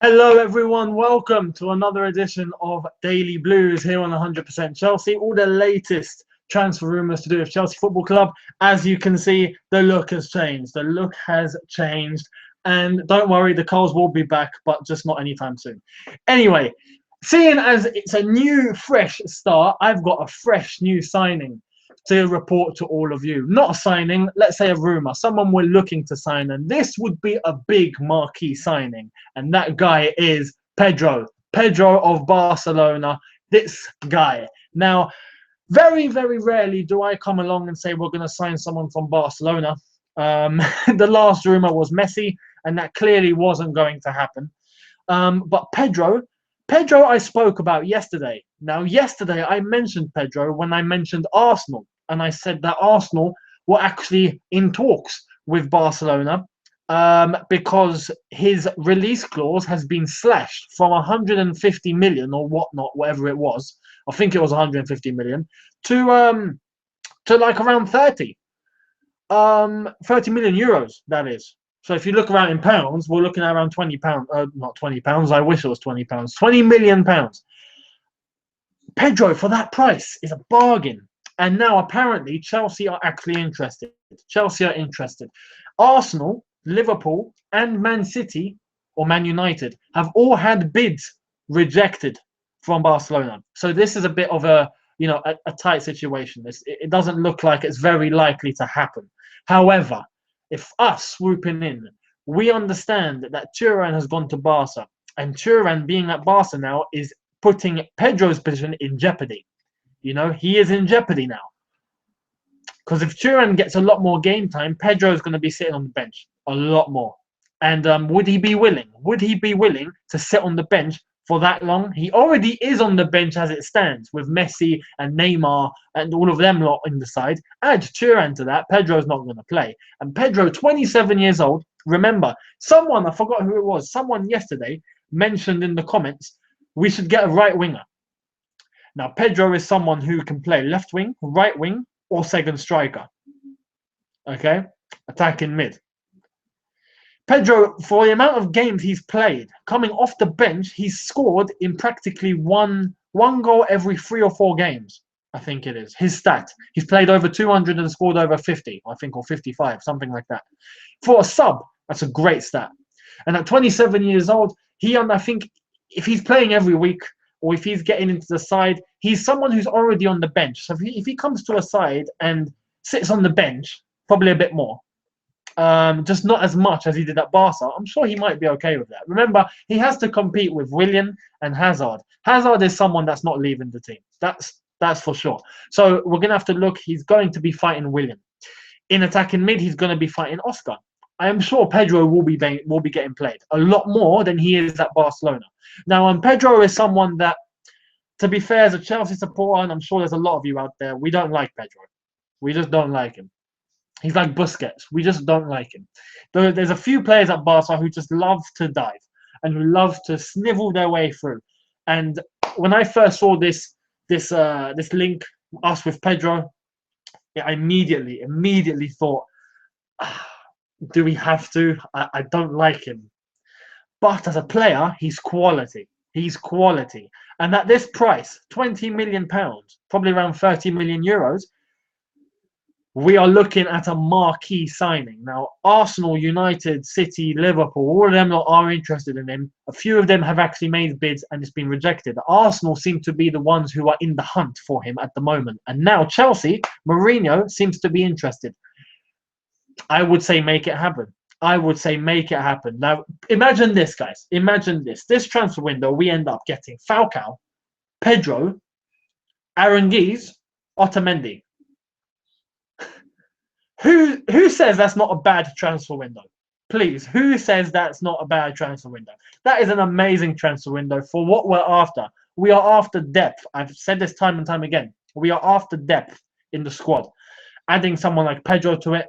Hello, everyone. Welcome to another edition of Daily Blues here on 100% Chelsea. All the latest transfer rumours to do with Chelsea Football Club. As you can see, the look has changed. The look has changed. And don't worry, the Coles will be back, but just not anytime soon. Anyway, seeing as it's a new, fresh start, I've got a fresh new signing to report to all of you. Not a signing, let's say a rumour. Someone we're looking to sign, and this would be a big marquee signing. And that guy is Pedro. Pedro of Barcelona. This guy. Now, very, very rarely do I come along and say we're going to sign someone from Barcelona. The last rumour was Messi, and that clearly wasn't going to happen. But Pedro I spoke about yesterday. Now, yesterday I mentioned Pedro when I mentioned Arsenal, and I said that Arsenal were actually in talks with Barcelona because his release clause has been slashed from 150 million or whatnot, whatever it was. I think it was 150 million to like around 30 million euros. That is. So if you look around in pounds, we're looking at around £20. Not £20. I wish it was £20. £20 million. Pedro, for that price, is a bargain. And now apparently Chelsea are actually interested. Chelsea are interested. Arsenal, Liverpool, and Man City or Man United have all had bids rejected from Barcelona. So this is a bit of a tight situation. It doesn't look like it's very likely to happen. However, if us swooping in, we understand that Turan has gone to Barca, and Turan being at Barca now is putting Pedro's position in jeopardy. He is in jeopardy now. Because if Turan gets a lot more game time, Pedro is going to be sitting on the bench a lot more. And would he be willing? Would he be willing to sit on the bench for that long? He already is on the bench as it stands with Messi and Neymar and all of them lot in the side. Add Turan to that, Pedro's not going to play. And Pedro, 27 years old, remember, someone, I forgot who it was, someone yesterday mentioned in the comments, we should get a right winger. Now, Pedro is someone who can play left wing, right wing, or second striker. Okay? Attacking mid. Pedro, for the amount of games he's played, coming off the bench, he's scored in practically one goal every 3 or 4 games. I think it is. His stat. He's played over 200 and scored over 50, I think, or 55, something like that. For a sub, that's a great stat. And at 27 years old, I think if he's playing every week or if he's getting into the side, he's someone who's already on the bench. So if he comes to a side and sits on the bench, probably a bit more, just not as much as he did at Barca, I'm sure he might be okay with that. Remember, he has to compete with Willian and Hazard. Hazard is someone that's not leaving the team. That's for sure. So we're going to have to look. He's going to be fighting Willian. In attacking mid, he's going to be fighting Oscar. I am sure Pedro will be getting played a lot more than he is at Barcelona. Now, Pedro is someone that, to be fair, as a Chelsea supporter, and I'm sure there's a lot of you out there, we don't like Pedro. We just don't like him. He's like Busquets. We just don't like him. There's a few players at Barca who just love to dive and who love to snivel their way through. And when I first saw this link, us with Pedro, I immediately thought, do we have to? I don't like him. But as a player, he's quality. He's quality. And at this price, £20 million, probably around 30 million euros, we are looking at a marquee signing. Now, Arsenal, United, City, Liverpool, all of them are interested in him. A few of them have actually made bids and it's been rejected. Arsenal seem to be the ones who are in the hunt for him at the moment. And now Chelsea, Mourinho seems to be interested. I would say make it happen. I would say make it happen. Now, imagine this, guys. Imagine this. This transfer window, we end up getting Falcao, Pedro, Aranguiz, Otamendi. Who says that's not a bad transfer window? Please, who says that's not a bad transfer window? That is an amazing transfer window for what we're after. We are after depth. I've said this time and time again. We are after depth in the squad. Adding someone like Pedro to it,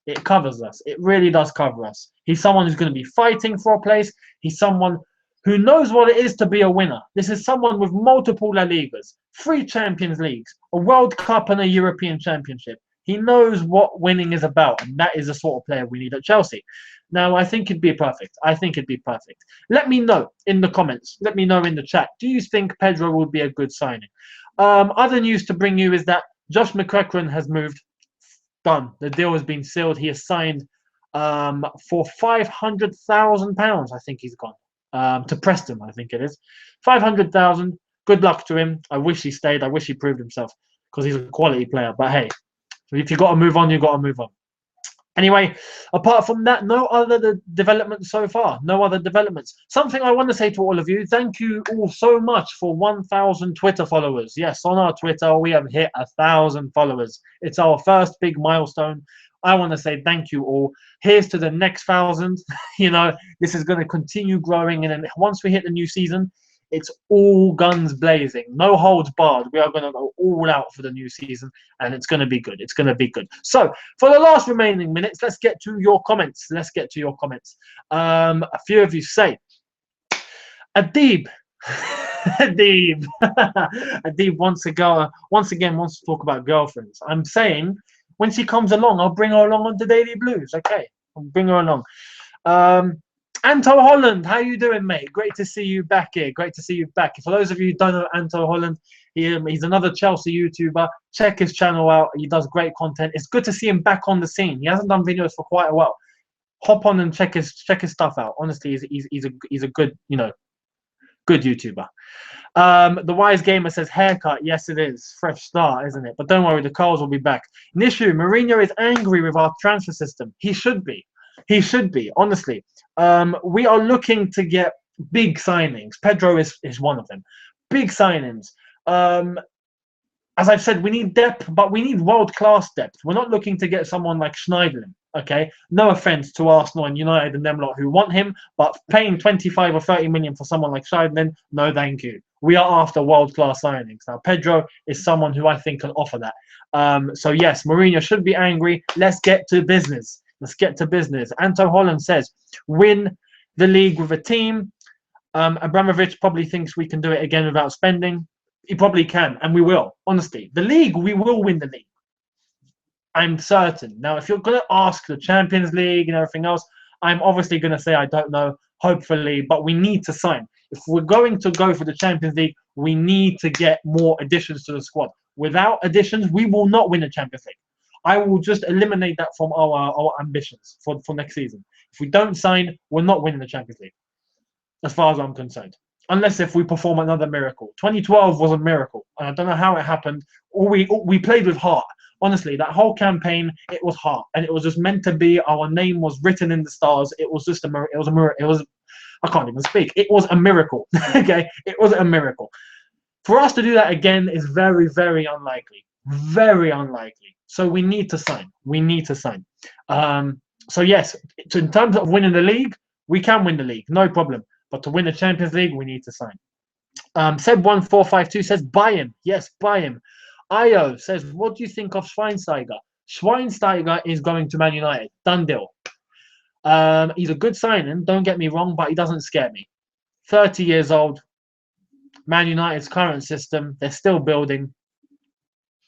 it covers us. It really does cover us. He's someone who's going to be fighting for a place. He's someone who knows what it is to be a winner. This is someone with multiple La Ligas, 3 Champions Leagues, a World Cup and a European Championship. He knows what winning is about, and that is the sort of player we need at Chelsea. Now, I think it'd be perfect. I think it'd be perfect. Let me know in the comments. Let me know in the chat. Do you think Pedro would be a good signing? Other news to bring you is that Josh McEachran has moved. Done. The deal has been sealed. He has signed for £500,000. I think he's gone to Preston. I think it is 500,000. Good luck to him. I wish he stayed. I wish he proved himself because he's a quality player. But hey, if you got to move on, you got to move on. Anyway, apart from that, no other developments so far. No other developments. Something I want to say to all of you, thank you all so much for 1,000 Twitter followers. Yes, on our Twitter, we have hit 1,000 followers. It's our first big milestone. I want to say thank you all. Here's to the next 1,000. You know, this is going to continue growing. And then once we hit the new season, it's all guns blazing, no holds barred. We are going to go all out for the new season, and it's going to be good. It's going to be good. So, for the last remaining minutes, let's get to your comments. Let's get to your comments. A few of you say, Adib, Adib, Adib once again wants to talk about girlfriends. I'm saying when she comes along, I'll bring her along on the Daily Blues. Okay, I'll bring her along. Anto Holland, how you doing, mate? Great to see you back here. Great to see you back. For those of you who don't know Anto Holland, he's another Chelsea YouTuber. Check his channel out. He does great content. It's good to see him back on the scene. He hasn't done videos for quite a while. Hop on and check his stuff out. Honestly, he's a good, good YouTuber. The Wise Gamer says haircut. Yes, it is. Fresh start, isn't it? But don't worry, the Carls will be back. Nishu, Mourinho is angry with our transfer system. He should be. He should be, honestly. We are looking to get big signings. Pedro is one of them. Big signings. As I've said, we need depth, but we need world-class depth. We're not looking to get someone like Schneiderlin, okay? No offense to Arsenal and United and them lot who want him, but paying 25 or 30 million for someone like Schneiderlin, no thank you. We are after world-class signings. Now, Pedro is someone who I think can offer that. So, yes, Mourinho should be angry. Let's get to business. Let's get to business. Anto Holland says, win the league with a team. Abramovich probably thinks we can do it again without spending. He probably can, and we will. Honestly, the league, we will win the league. I'm certain. Now, if you're going to ask the Champions League and everything else, I'm obviously going to say I don't know, hopefully, but we need to sign. If we're going to go for the Champions League, we need to get more additions to the squad. Without additions, we will not win the Champions League. I will just eliminate that from our ambitions for next season. If we don't sign, we're not winning the Champions League, as far as I'm concerned. Unless if we perform another miracle. 2012 was a miracle. And I don't know how it happened. We played with heart. Honestly, that whole campaign, it was heart. And it was just meant to be. Our name was written in the stars. It was just a miracle. It was a miracle. It was, I can't even speak. It was a miracle. Okay? It was a miracle. For us to do that again is very, very unlikely. Very unlikely. So we need to sign. We need to sign. So yes, in terms of winning the league, we can win the league, no problem. But to win the Champions League, we need to sign. Seb1452 says buy him. Yes, buy him. Io says, what do you think of Schweinsteiger? Schweinsteiger is going to Man United. Done deal. He's a good signing, don't get me wrong, but he doesn't scare me. 30 years old. Man United's current system, they're still building.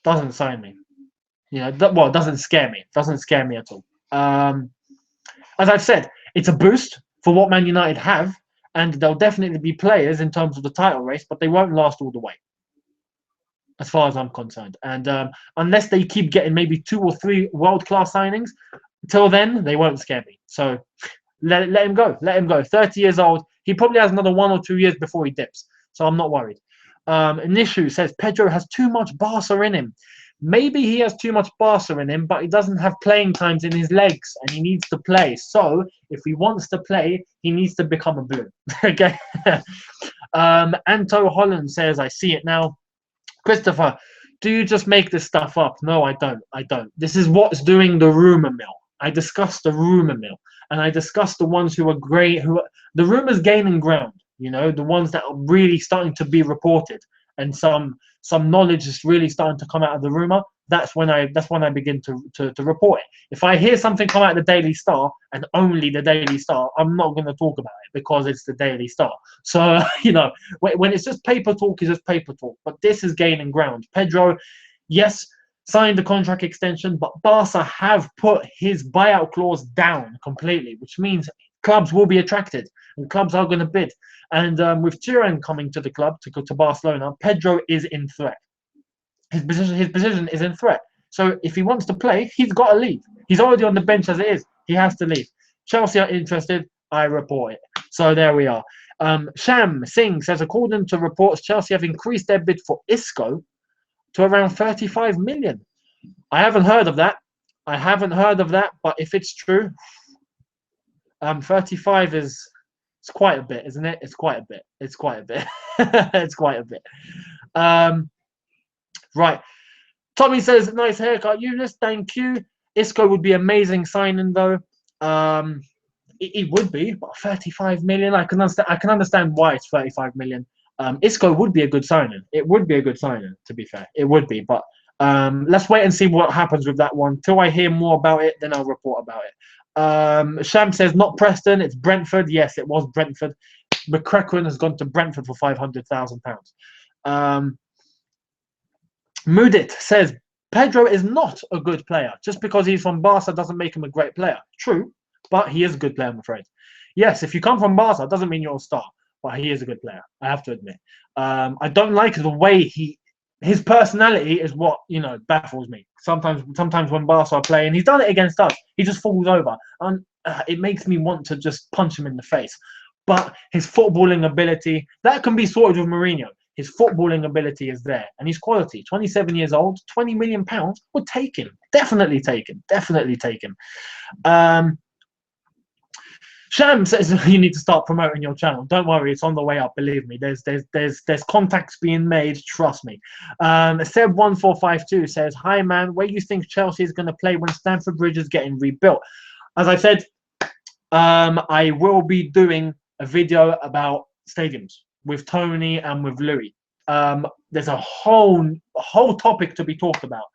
Doesn't sign me. It doesn't scare me. Doesn't scare me at all. As I've said, it's a boost for what Man United have, and there'll definitely be players in terms of the title race, but they won't last all the way, as far as I'm concerned. And unless they keep getting maybe 2 or 3 world-class signings, till then, they won't scare me. So let him go. Let him go. 30 years old. He probably has another 1 or 2 years before he dips. So I'm not worried. Nishu says, Pedro has too much Barca in him. Maybe he has too much Barca in him, but he doesn't have playing times in his legs, and he needs to play. So if he wants to play, he needs to become a blue. Okay. Anto Holland says, I see it now. Christopher, do you just make this stuff up? No, I don't. I don't. This is what's doing the rumor mill. I discussed the rumor mill, and I discussed the ones who are great, the rumors gaining ground. The ones that are really starting to be reported, and some knowledge is really starting to come out of the rumor. That's when I begin to report it. If I hear something come out of the Daily Star and only the Daily Star, I'm not going to talk about it because it's the Daily Star. So when it's just paper talk, it's just paper talk. But this is gaining ground. Pedro, yes, signed the contract extension, but Barca have put his buyout clause down completely, which means clubs will be attracted and clubs are going to bid. And with Turan coming to the club to go to Barcelona, Pedro is in threat. His position is in threat. So if he wants to play, he's got to leave. He's already on the bench as it is. He has to leave. Chelsea are interested. I report it. So there we are. Sham Singh says, according to reports, Chelsea have increased their bid for Isco to around 35 million. I haven't heard of that. But if it's true, 35 is it's quite a bit, isn't it? It's quite a bit. It's quite a bit. It's quite a bit. Right. Tommy says, nice haircut, Eunice. Thank you. Isco would be amazing signing though. It would be, but 35 million. I can understand why it's 35 million. Isco would be a good signing. It would be a good signing, to be fair. It would be, but let's wait and see what happens with that one. Till I hear more about it, then I'll report about it. Sham says, not Preston, it's Brentford. Yes, it was Brentford. McCracken has gone to Brentford for £500,000. Mudit says, Pedro is not a good player. Just because he's from Barca doesn't make him a great player. True, but he is a good player, I'm afraid. Yes, if you come from Barca, doesn't mean you're a star, but he is a good player, I have to admit. I don't like the way his personality is what, baffles me. Sometimes when Barca are playing, he's done it against us, he just falls over. And it makes me want to just punch him in the face. But his footballing ability, that can be sorted with Mourinho. His footballing ability is there, and his quality. 27 years old, £20 million would take him. Definitely take him. Definitely take him. Sham says you need to start promoting your channel. Don't worry, it's on the way up. Believe me, there's contacts being made. Trust me. Seb1452 says, "Hi man, where do you think Chelsea is going to play when Stamford Bridge is getting rebuilt?" As I said, I will be doing a video about stadiums with Tony and with Louis. There's a whole topic to be talked about.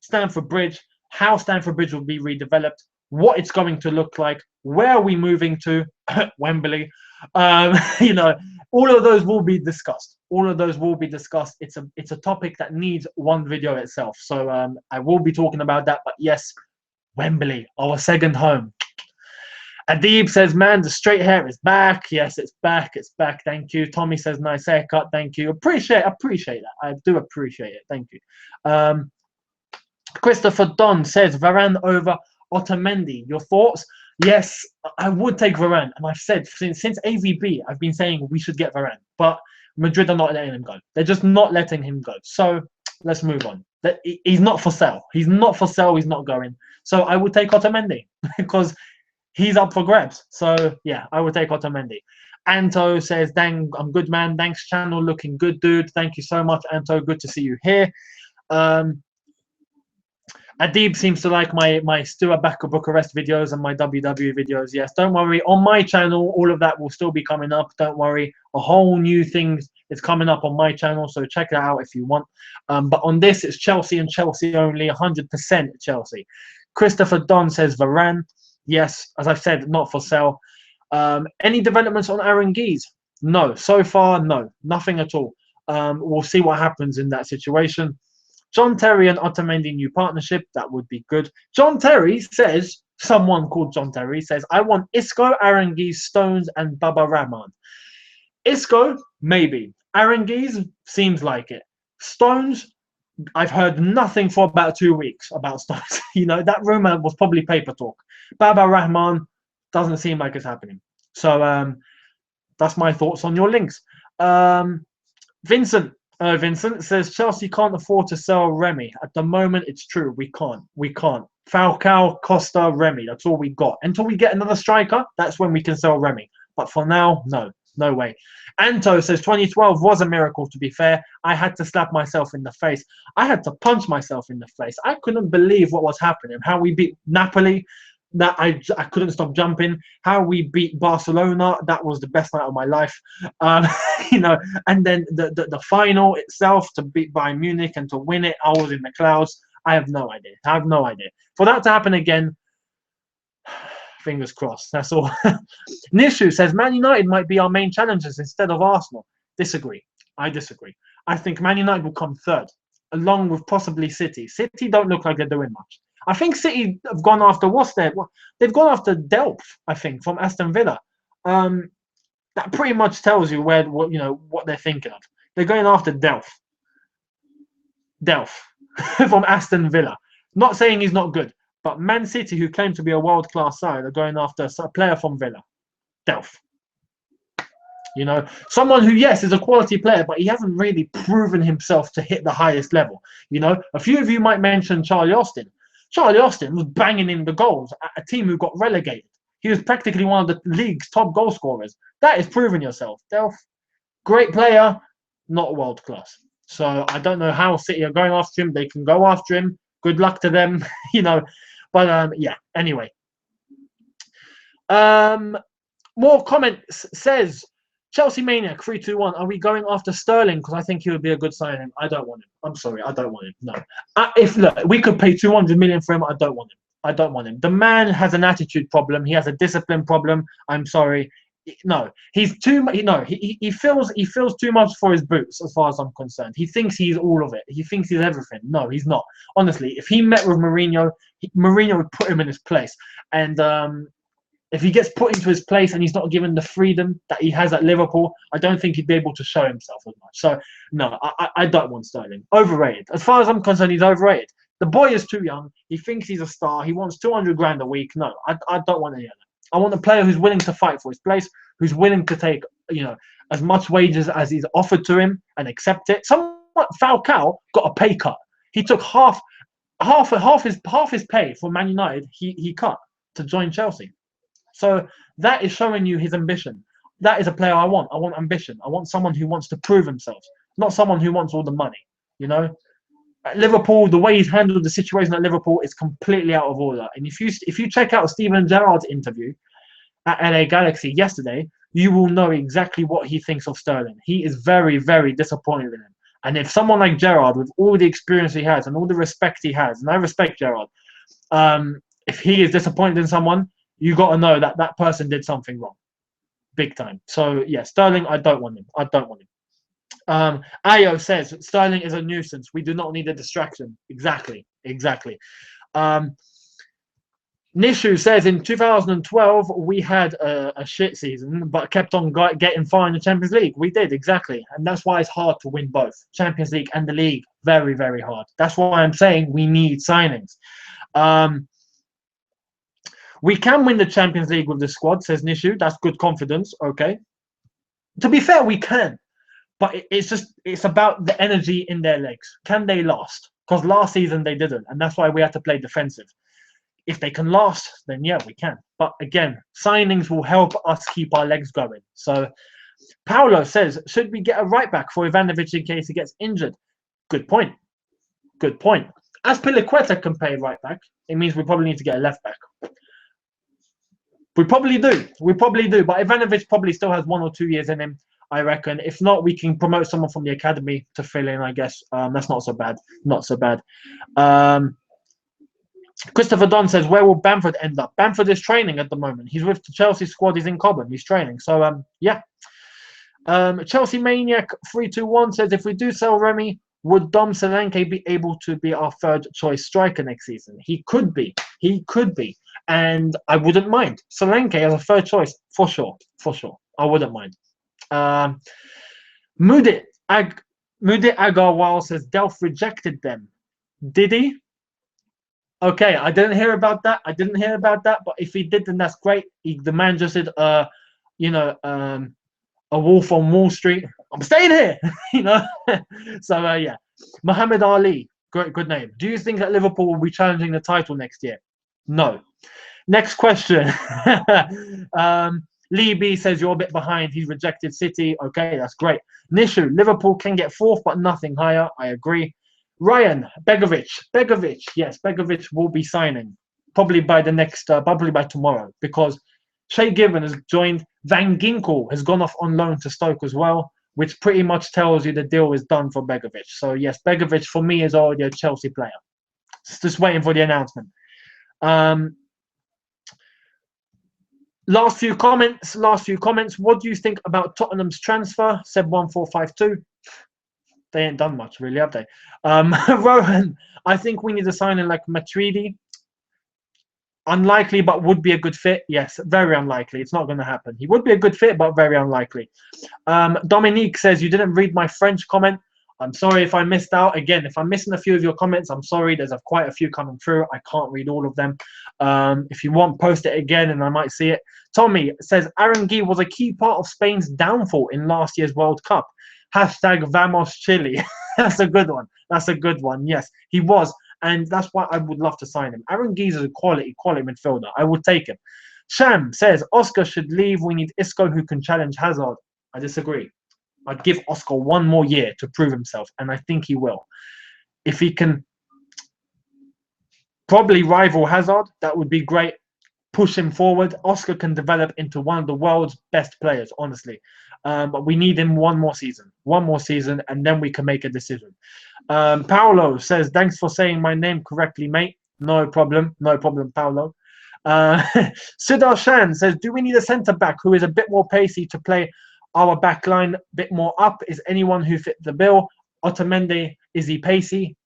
Stamford Bridge, how Stamford Bridge will be redeveloped, what it's going to look like, where are we moving to, Wembley. All of those will be discussed. It's a topic that needs one video itself. So I will be talking about that. But yes, Wembley, our second home. Adib says, man, the straight hair is back. Yes, it's back. It's back. Thank you. Tommy says, nice haircut. Thank you. Appreciate that. I do appreciate it. Thank you. Christopher Don says, Varane over Otamendi. Your thoughts? Yes, I would take Varane. And I've said since AVB, I've been saying we should get Varane. But Madrid are not letting him go. They're just not letting him go. So let's move on. He's not for sale. He's not for sale. He's not going. So I would take Otamendi because he's up for grabs. So, yeah, I would take Otamendi. Anto says, dang, I'm good, man. Thanks, channel. Looking good, dude. Thank you so much, Anto. Good to see you here. Adib seems to like my Stuart Backer Bucharest videos and my WWE videos. Yes, don't worry. On my channel, all of that will still be coming up. Don't worry. A whole new thing is coming up on my channel, so check that out if you want. But on this, it's Chelsea and Chelsea only, 100% Chelsea. Christopher Don says Varane. Yes, as I've said, not for sale. Any developments on Aranguiz? No. So far, no. Nothing at all. We'll see what happens in that situation. John Terry and Otamendi new partnership. That would be good. John Terry says, someone called John Terry says, I want Isco, Aranguiz, Stones, and Baba Rahman. Isco, maybe. Aranguiz, seems like it. Stones, I've heard nothing for about 2 weeks about Stones. That rumor was probably paper talk. Baba Rahman doesn't seem like it's happening. So that's my thoughts on your links. Vincent says Chelsea can't afford to sell Remy. At the moment, it's true. We can't. Falcao, Costa, Remy. That's all we got. Until we get another striker, that's when we can sell Remy. But for now, no way. Anto says 2012 was a miracle, to be fair. I had to slap myself in the face. I had to punch myself in the face. I couldn't believe what was happening. How we beat Napoli. That I couldn't stop jumping. How we beat Barcelona, that was the best night of my life. And then the final itself, to beat Bayern Munich and to win it, I was in the clouds. I have no idea. For that to happen again, fingers crossed. That's all. Nishu says Man United might be our main challengers instead of Arsenal. I disagree. I think Man United will come third. along with possibly City. City don't look like they're doing much. I think City have gone after they've gone after Delph, I think, from Aston Villa. That pretty much tells you what they're thinking of. They're going after Delph from Aston Villa. Not saying he's not good, but Man City, who claim to be a world-class side, are going after a player from Villa, Delph. Someone who, yes, is a quality player, but he hasn't really proven himself to hit the highest level. A few of you might mention Charlie Austin. Charlie Austin was banging in the goals at a team who got relegated. He was practically one of the league's top goal scorers. That is proving yourself. Delph, great player, not world class. So I don't know how City are going after him. They can go after him. Good luck to them, But yeah, anyway. More comments says, Chelsea Maniac 321. Are we going after Sterling? Because I think he would be a good signing. I don't want him. I'm sorry, I don't want him. No. Look, we could pay 200 million for him. I don't want him. I don't want him. The man has an attitude problem. He has a discipline problem. I'm sorry. No, he's too. No, he feels too much for his boots, as far as I'm concerned. He thinks he's all of it. He thinks he's everything. No, he's not. Honestly, if he met with Mourinho, Mourinho would put him in his place. And if he gets put into his place and he's not given the freedom that he has at Liverpool, I don't think he'd be able to show himself as much. So no, I don't want Sterling. Overrated. As far as I'm concerned, he's overrated. The boy is too young. He thinks he's a star. He wants 200 grand a week. No, I don't want any of that. I want a player who's willing to fight for his place, who's willing to take, as much wages as is offered to him and accept it. Falcao got a pay cut. He took half his pay for Man United. He cut to join Chelsea. So that is showing you his ambition. That is a player I want. I want ambition. I want someone who wants to prove himself, not someone who wants all the money. At Liverpool, the way he's handled the situation at Liverpool is completely out of order. And if you check out Steven Gerrard's interview at LA Galaxy yesterday, you will know exactly what he thinks of Sterling. He is very, very disappointed in him. And if someone like Gerrard, with all the experience he has and all the respect he has, and I respect Gerrard, if he is disappointed in someone, you got to know that that person did something wrong, big time. So yeah, Sterling, I don't want him. I don't want him. Ayo says Sterling is a nuisance. We do not need a distraction. Exactly. Nishu says in 2012 we had a shit season, but kept on getting far in the Champions League. We did, exactly, and that's why it's hard to win both Champions League and the league. Very, very hard. That's why I'm saying we need signings. We can win the Champions League with the squad, says Nishu. That's good confidence. Okay. To be fair, we can. But it's about the energy in their legs. Can they last? Because last season they didn't. And that's why we had to play defensive. If they can last, then yeah, we can. But again, signings will help us keep our legs going. So Paolo says, should we get a right back for Ivanovic in case he gets injured? Good point. As Piliqueta can play right back, it means we probably need to get a left back. We probably do. But Ivanovic probably still has 1 or 2 years in him, I reckon. If not, we can promote someone from the academy to fill in, I guess. That's not so bad. Christopher Don says, where will Bamford end up? Bamford is training at the moment. He's with the Chelsea squad. He's in Cobham. He's training. So, yeah. Chelsea Maniac 321 says, if we do sell Remy, would Dom Solanke be able to be our third choice striker next season? He could be. And I wouldn't mind. Solanke as a third choice, for sure. I wouldn't mind. Mudit Agarwal says Delph rejected them. Did he? Okay, I didn't hear about that. But if he did, then that's great. The man just did, a Wolf on Wall Street. I'm staying here, So yeah, Muhammad Ali, good name. Do you think that Liverpool will be challenging the title next year? No. Next question. Lee B says you're a bit behind. He's rejected City. Okay, that's great. Nishu, Liverpool can get fourth, but nothing higher. I agree. Ryan, Begovic. Yes, Begovic will be signing probably by tomorrow, because Shay Given has joined. Van Ginkel has gone off on loan to Stoke as well, which pretty much tells you the deal is done for Begovic. So yes, Begovic for me is already a Chelsea player. Just waiting for the announcement. Last few comments. What do you think about Tottenham's transfer? Seb1452. They ain't done much, really, have they? Rohan, I think we need to sign in like Matuidi. Unlikely, but would be a good fit. Yes, very unlikely. It's not going to happen. He would be a good fit, but very unlikely. Dominique says, you didn't read my French comment. I'm sorry if I missed out. Again, if I'm missing a few of your comments, I'm sorry. There's quite a few coming through. I can't read all of them. If you want, post it again and I might see it. Tommy says, Arangui was a key part of Spain's downfall in last year's World Cup. Hashtag Vamos Chile. That's a good one. That's a good one. Yes, he was. And that's why I would love to sign him. Arangui is a quality midfielder. I would take him. Sham says, Oscar should leave. We need Isco who can challenge Hazard. I disagree. I'd give Oscar one more year to prove himself, and I think he will. If he can probably rival Hazard, that would be great. Push him forward. Oscar can develop into one of the world's best players, honestly. But we need him one more season, and then we can make a decision. Paolo says, thanks for saying my name correctly, mate. No problem, Paolo. Sudarshan says, do we need a centre-back who is a bit more pacey to play our back line a bit more up? Is anyone who fit the bill? Otamendi, is he pacey?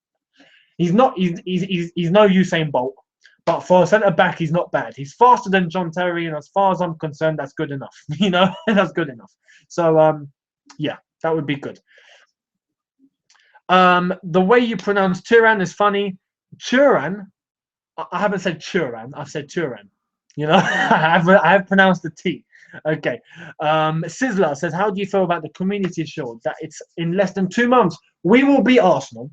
He's not. He's no Usain Bolt, but for a centre back, he's not bad. He's faster than John Terry, and as far as I'm concerned, that's good enough. You know, that's good enough. So, yeah, that would be good. The way you pronounce Turan is funny. Turan. I haven't said Turan. I've said Turan. You know, I have pronounced the T. Okay. Sizzler says, how do you feel about the Community Shield? That it's in less than 2 months. We will beat Arsenal.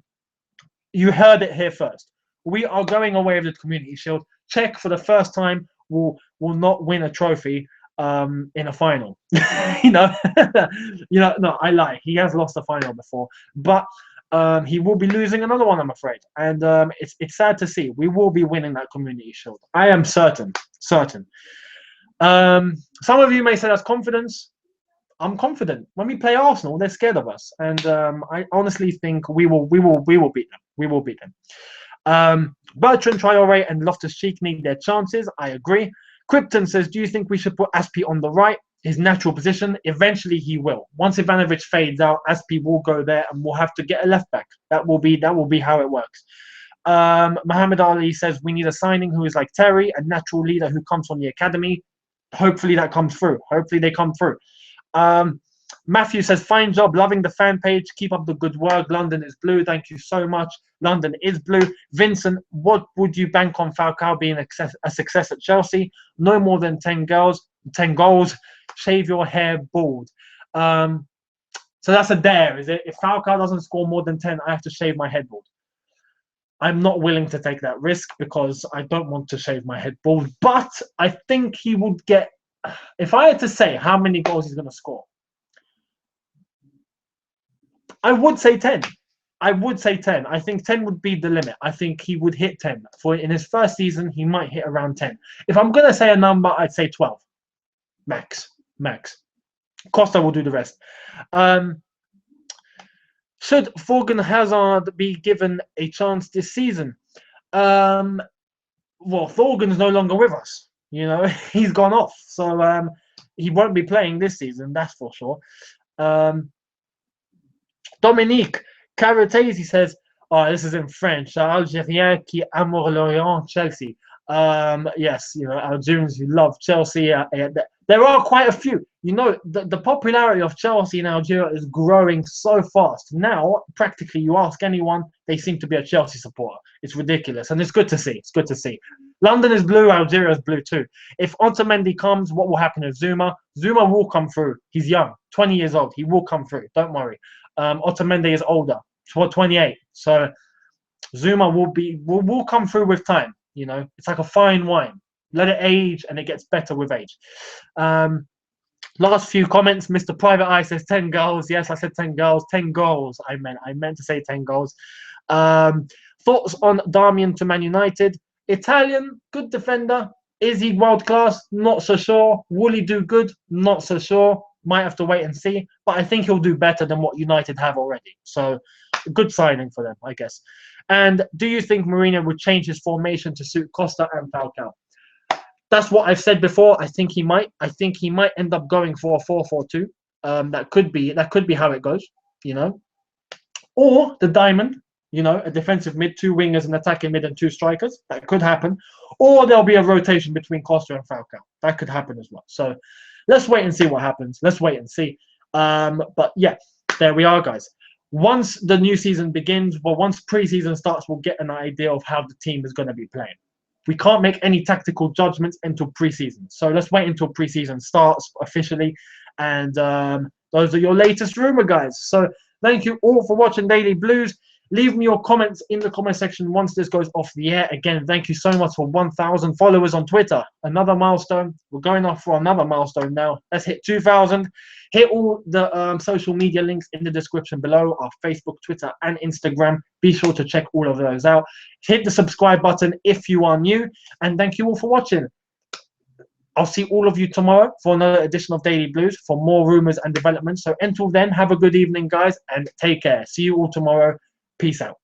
You heard it here first. We are going away with the Community Shield. Czech for the first time will not win a trophy in a final. you know, no, I lie. He has lost a final before, but he will be losing another one, I'm afraid. And it's sad to see. We will be winning that Community Shield. I am certain. Some of you may say that's confidence. I'm confident. When we play Arsenal, they're scared of us, and I honestly think we will beat them. We will beat them. Bertrand Traore and Loftus-Cheek need their chances. I agree. Krypton says, do you think we should put Aspi on the right? His natural position. Eventually, he will. Once Ivanovic fades out, Aspi will go there, and we'll have to get a left back. That will be how it works. Muhammad Ali says we need a signing who is like Terry, a natural leader who comes from the academy. Hopefully that comes through. Hopefully they come through. Matthew says, fine job, loving the fan page. Keep up the good work. London is blue. Thank you so much. London is blue. Vincent, what would you bank on Falcao being a success at Chelsea? No more than 10 goals. Shave your hair bald. So that's a dare, is it? If Falcao doesn't score more than 10, I have to shave my head bald. I'm not willing to take that risk because I don't want to shave my head bald. But I think he would get, if I had to say how many goals he's going to score, I would say 10. I would say 10. I think 10 would be the limit. I think he would hit 10. In his first season, he might hit around 10. If I'm going to say a number, I'd say 12. Max. Costa will do the rest. Should Thorgan Hazard be given a chance this season? Well, Thorgan's no longer with us. You know, he's gone off. So he won't be playing this season, that's for sure. Dominique Caratesi says, oh, this is in French. Algérien qui amour l'Orient, Chelsea. Yes, you know, Algerians who love Chelsea. There are quite a few. You know, the popularity of Chelsea in Algeria is growing so fast. Now, practically, you ask anyone, they seem to be a Chelsea supporter. It's ridiculous, and it's good to see. It's good to see. London is blue, Algeria is blue too. If Otamendi comes, what will happen with Zuma? Zuma will come through. He's young, 20 years old. He will come through. Don't worry. Otamendi is older, 28. So Zuma will come through with time. You know, it's like a fine wine. Let it age, and it gets better with age. Last few comments. Mr. Private Eye says 10 goals. Yes, I said 10 goals. 10 goals. I meant to say 10 goals. Thoughts on Darmian to Man United? Italian, good defender. Is he world class? Not so sure. Will he do good? Not so sure. Might have to wait and see. But I think he'll do better than what United have already. So, good signing for them, I guess. And do you think Mourinho would change his formation to suit Costa and Falcao? That's what I've said before. I think he might. I think he might end up going for a 4-4-2. That could be how it goes, you know. or the diamond, a defensive mid, two wingers, an attacking mid, and two strikers. That could happen. Or there'll be a rotation between Costa and Falcao. That could happen as well. So let's wait and see what happens. Let's wait and see. But yeah, there we are, guys. Once the new season begins, once preseason starts, we'll get an idea of how the team is going to be playing. We can't make any tactical judgments until preseason. So let's wait until preseason starts officially. And those are your latest rumor, guys. So thank you all for watching Daily Blues. Leave me your comments in the comment section once this goes off the air. Again, thank you so much for 1,000 followers on Twitter. Another milestone. We're going off for another milestone now. Let's hit 2,000. Hit all the social media links in the description below, our Facebook, Twitter, and Instagram. Be sure to check all of those out. Hit the subscribe button if you are new. And thank you all for watching. I'll see all of you tomorrow for another edition of Daily Blues for more rumors and developments. So until then, have a good evening, guys, and take care. See you all tomorrow. Peace out.